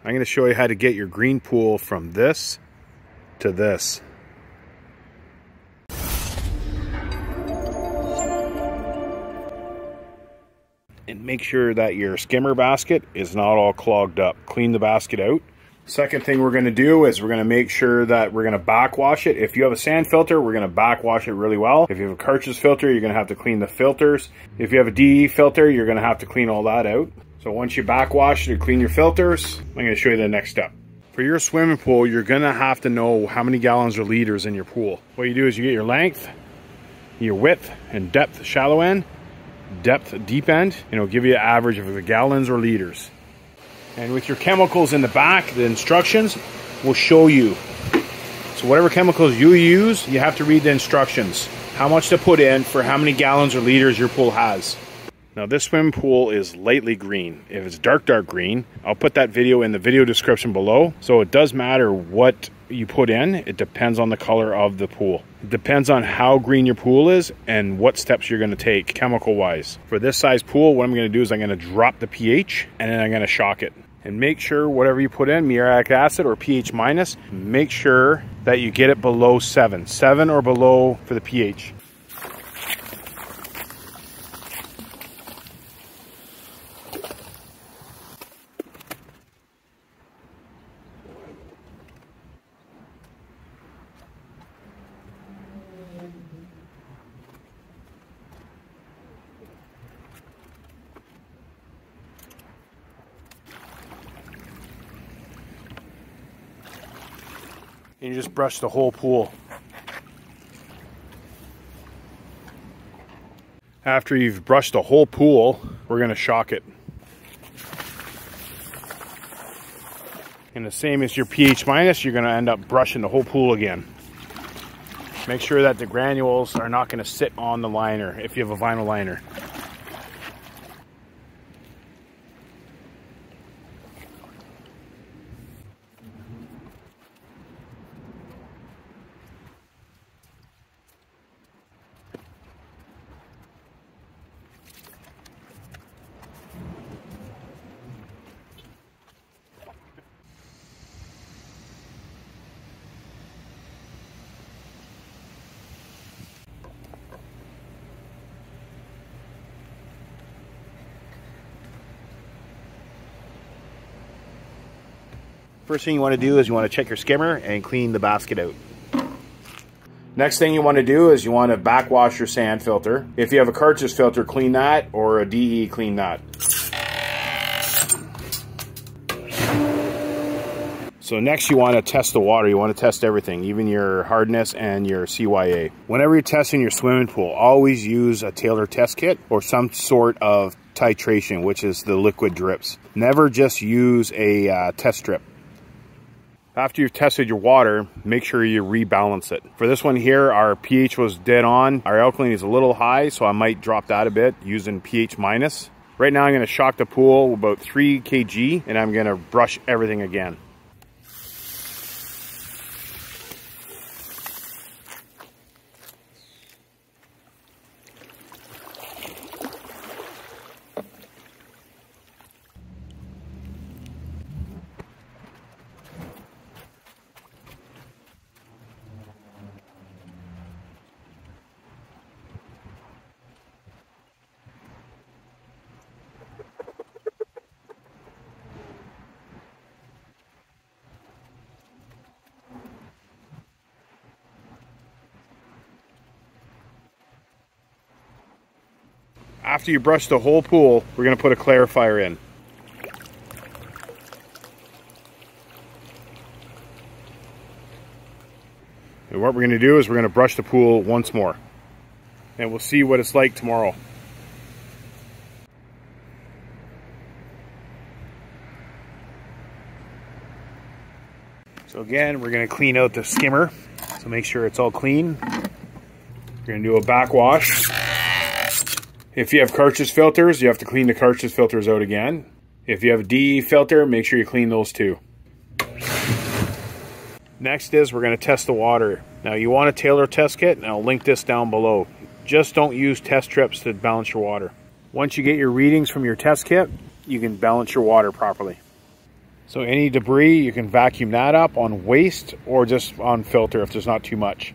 I'm going to show you how to get your green pool from this to this. And make sure that your skimmer basket is not all clogged up. Clean the basket out. Second thing we're going to do is we're going to make sure that we're going to backwash it. If you have a sand filter, we're going to backwash it really well. If you have a cartridge filter, you're going to have to clean the filters. If you have a DE filter, you're going to have to clean all that out. So once you backwash it and clean your filters, I'm going to show you the next step. For your swimming pool, you're going to have to know how many gallons or liters in your pool. What you do is you get your length, your width and depth shallow end, depth deep end, and it'll give you an average of the gallons or liters. And with your chemicals in the back, the instructions will show you. So whatever chemicals you use, you have to read the instructions. How much to put in for how many gallons or liters your pool has. Now this swimming pool is lightly green. If it's dark green, I'll put that video in the video description below. So it does matter what you put in. It depends on the color of the pool. It depends on how green your pool is and what steps you're going to take chemical wise. For this size pool, what I'm going to do is I'm going to drop the pH and then I'm going to shock it. And make sure whatever you put in, muriatic acid or pH minus, make sure that you get it below 7. 7 or below for the pH. And you just brush the whole pool. After you've brushed the whole pool, we're going to shock it. And the same as your pH minus, you're going to end up brushing the whole pool again. Make sure that the granules are not going to sit on the liner if you have a vinyl liner. First thing you want to do is you want to check your skimmer and clean the basket out. Next thing you want to do is you want to backwash your sand filter. If you have a cartridge filter, clean that, or a DE, clean that. So next you want to test the water. You want to test everything, even your hardness and your CYA. Whenever you're testing your swimming pool, always use a Taylor test kit or some sort of titration, which is the liquid drips. Never just use a test strip. After you've tested your water, make sure you rebalance it. For this one here, our pH was dead on. Our alkaline is a little high, so I might drop that a bit using pH minus. Right now I'm going to shock the pool about 3 kg and I'm going to brush everything again. After you brush the whole pool, we're going to put a clarifier in. And what we're going to do is we're going to brush the pool once more. And we'll see what it's like tomorrow. So again, we're going to clean out the skimmer. So make sure it's all clean. We're going to do a backwash. If you have cartridge filters, you have to clean the cartridge filters out again. If you have a DE filter, make sure you clean those too. Next is we're going to test the water. Now you want a Taylor test kit, and I'll link this down below. Just don't use test strips to balance your water. Once you get your readings from your test kit, you can balance your water properly. So any debris, you can vacuum that up on waste or just on filter if there's not too much.